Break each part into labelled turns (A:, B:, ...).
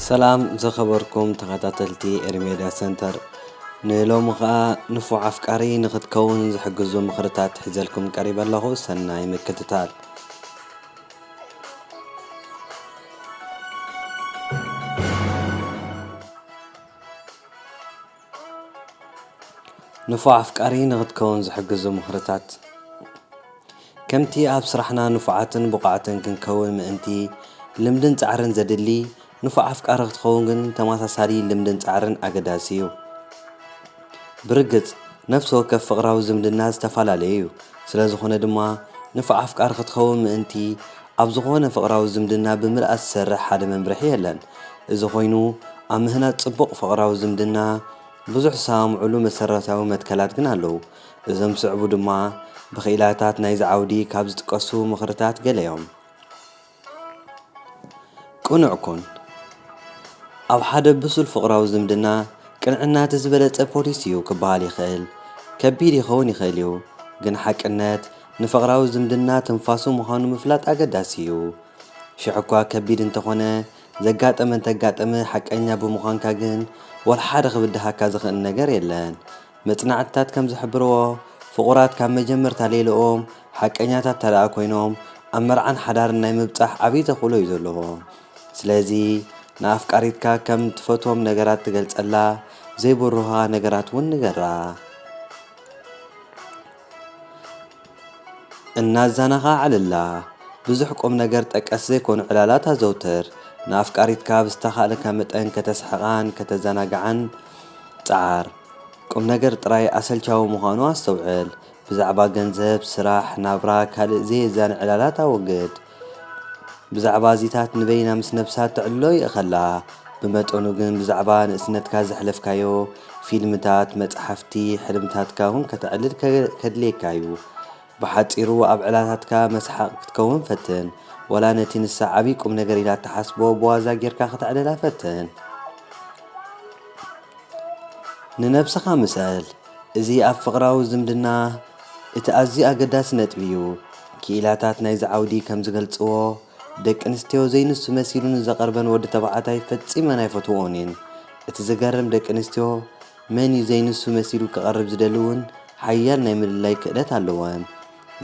A: ሰላም ዘኸበርኩም ተኸታተልቲ ኤርሜድያ ሰንተር ንሎሚ ኸኣ ንፉዕ ኣፍቃሪ ንኽትከውን ዝሕግዙ ምኽርታት ሒዘልኩም ቀሪበ ኣለኹ። ሰናይ ምክትታል። ንፉዕ ኣፍቃሪ ንኽትከውን ዝሕግዙ ምኽርታት ከምቲ ኣብ ስራሕና ንፉዓትን ብቑዓትን ክንከውን ምእንቲ ልምድን ፃዕርን ዘድሊ ንፉዕ ኣፍቃሪ ክትኸውን ግን ተመሳሳሊ ልምድን ፃዕርን ኣገዳሲ እዩ። ብርግፅ ነፍሲ ወከፍ ፍቕራዊ ዝምድና ዝተፈላለዩ እዩ። ስለ ዝኾነ ድማ ንፉዕ ኣፍቃሪ ክትኸውን ምእንቲ ኣብ ዝኾነ ፍቕራዊ ዝምድና ብምልኣስ ዝሰርሕ ሓደ መምርሒ የለን። እዚ ኮይኑ ኣብ ምህናፅ ፅቡቕ ፍቕራዊ ዝምድና ብዙሕ ዝሰማምዕሉ መሰረታዊ መትከላት ግን ኣለዉ። እዞም ስዕቡ ድማ ብኽኢላታት ናይዚ ዓውዲ ካብ ዝጥቀሱ ምኽርታት ገለ እዮም። ቅኑዕ ኩን። ኣብ ሓደ ብሱል ፍቕራዊ ዝምድና ቅንዕናቲ ዝበለፀ ፖሊሲ እዩ ክበሃል ይኽእል። ከቢድ ይኸውን ይኽእል እዩ፣ ግን ሓቅነት ንፍቕራዊ ዝምድና ትንፋሱ ምዃኑ ምፍላጥ ኣገዳሲ እዩ። ሽዑ እኳ ከቢድ እንተኾነ ዘጋጠመ እንተጋጠመ ሓቀኛ ብምዃንካ ግን ወልሓደ ክብድሃካ ዝኽእል ነገር የለን። መፅናዕትታት ከም ዝሕብርዎ ፍቑራት ካብ መጀመርታ ሌልኦም ሓቀኛታት ተደኣ ኮይኖም ኣብ መርዓን ሓዳርን ናይ ምብፃሕ ዓብዪ ተኽእሎ እዩ ዘለዎ። ስለዚ ንኣፍቃሪትካ ከም ትፈትዎም ነገራት ትገልፀላ፣ ዘይበርሁኻ ነገራት እውን ንገራ። እናዛናኻ ዓልላ። ብዙሕ ቁም ነገር ጠቀስ ዘይኮኑ ዕላላት ኣዘውትር። ንኣፍቃሪትካ ብዝተኻእለካ መጠን ከተስሕቓን ከተዘናግዓን ፃዓር። ቁም ነገር ጥራይ ኣሰልቻዊ ምዃኑ ኣስተውዕል። ብዛዕባ ገንዘብ፣ ስራሕ፣ ናብራ ካልእ ዘየዛኒ ዕላላት ኣወግድ። ብዛዕባ እዚታት ንበይና ምስ ነብሳ ትዕልሎ ይእኸላ። ብመጠኑ ግን ብዛዕባ ንእስነትካ ዘሕለፍካዮ ፊልምታት፣ መፅሓፍቲ፣ ሕልምታትካ እውን ከተዕልል ከድልየካ እዩ። ብሓፂሩ ኣብ ዕላታትካ መስሓቕ ክትከውን ፈትን። ወላ ነቲ ንሳ ዓብዪ ቁም ነገር ኢላ እተሓስቦ ብዋዛ ጌርካ ክትዕልላ ፈትን። ንነብስኻ ምሰል። እዚ ኣብ ፍቕራዊ ዝምድና እቲ ኣዝዩ ኣገዳሲ ነጥቢ እዩ። ክኢላታት ናይዚ ዓውዲ ከም ዝገልፅዎ ደቂ ኣንስትዮ ዘይንሱ መሲሉ ንዘቐርበን ወዲ ተባዕታይ ፈፂመን ኣይፈትውኦን እየን። እቲ ዝገርም ደቂ ኣንስትዮ መን እዩ ዘይንሱ መሲሉ ክቐርብ ዝደሊ እውን ሓያል ናይ ምልላይ ክእለት ኣለወን።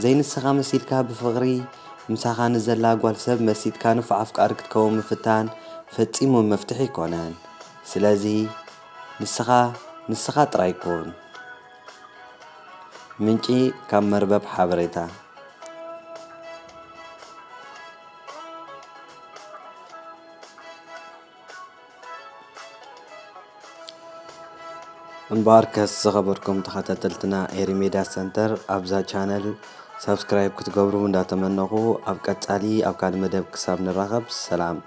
A: ዘይንስኻ መሲልካ ብፍቕሪ ምሳኻ ንዘላ ጓል ሰብ መሲጥካ ንፉዕ ኣፍቃሪ ክትከውን ምፍታን ፈፂሙ መፍትሒ ይኮነን። ስለዚ ንስኻ ጥራይ ኩን። ምንጪ ካብ መርበብ ሓበሬታ። እምበር ከስ ዝኸበርኩም ተኸታተልትና ኤርሜድያ ሰንተር ኣብዛ ቻነል ሰብስክራይብ ክትገብሩ እንዳተመነኹ ኣብ ቀፃሊ ኣብ ካልእ መደብ ክሳብ ንራኸብ ሰላም።